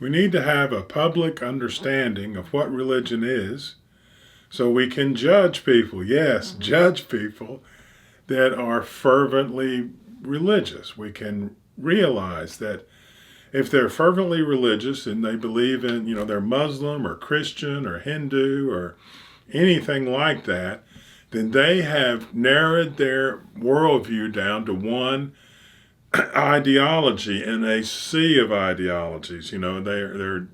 We need to have a public understanding of what religion is so we can judge people. Yes, judge people that are fervently religious. We can realize that if they're fervently religious and they believe in, they're Muslim or Christian or Hindu or anything like that, then they have narrowed their worldview down to one ideology in a sea of ideologies. They're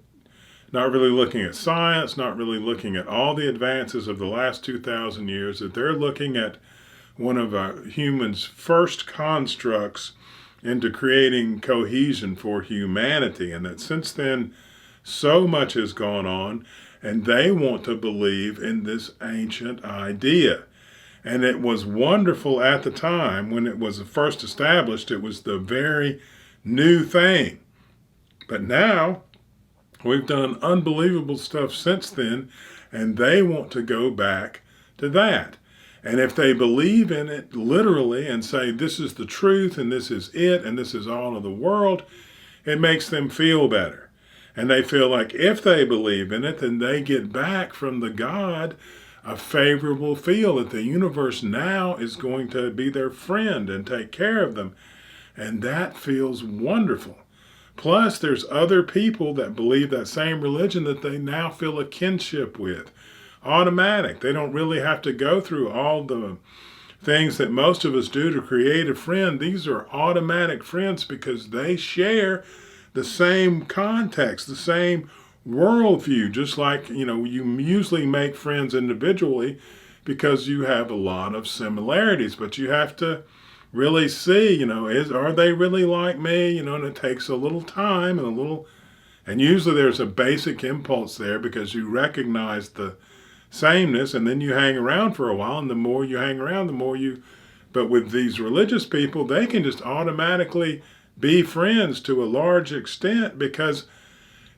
not really looking at science, not really looking at all the advances of the last 2,000 years, that they're looking at one of a human's first constructs into creating cohesion for humanity. And that since then, so much has gone on, and they want to believe in this ancient idea. And it was wonderful at the time when it was first established. It was the very new thing. But now we've done unbelievable stuff since then, and they want to go back to that. And if they believe in it literally and say this is the truth and this is it and this is all of the world, it makes them feel better. And they feel like if they believe in it, then they get back from the God a favorable feel that the universe now is going to be their friend and take care of them. And that feels wonderful. Plus, there's other people that believe that same religion that they now feel a kinship with. Automatic. They don't really have to go through all the things that most of us do to create a friend. These are automatic friends because they share the same context, the same worldview. Just like, you usually make friends individually because you have a lot of similarities, but you have to really see, are they really like me? And it takes a little time and usually there's a basic impulse there because you recognize the sameness, and then you hang around for a while, and the more you hang around, but with these religious people, they can just automatically be friends to a large extent because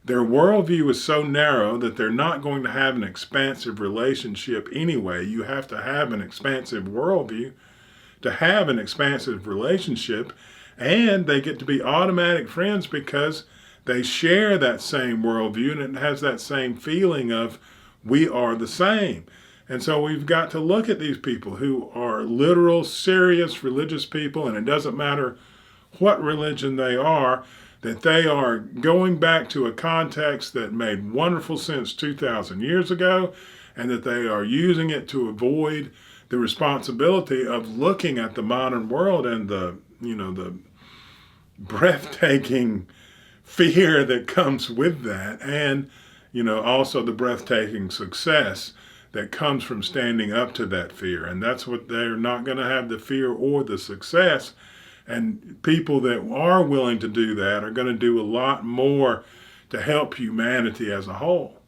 their worldview is so narrow that they're not going to have an expansive relationship anyway. You have to have an expansive worldview to have an expansive relationship, and they get to be automatic friends because they share that same worldview, and it has that same feeling of we are the same. And so we've got to look at these people who are literal, serious religious people, and it doesn't matter what religion they are, that they are going back to a context that made wonderful sense 2,000 years ago, and that they are using it to avoid the responsibility of looking at the modern world and the breathtaking fear that comes with that, and also the breathtaking success that comes from standing up to that fear. And that's what they're not going to have, the fear or the success. And people that are willing to do that are going to do a lot more to help humanity as a whole.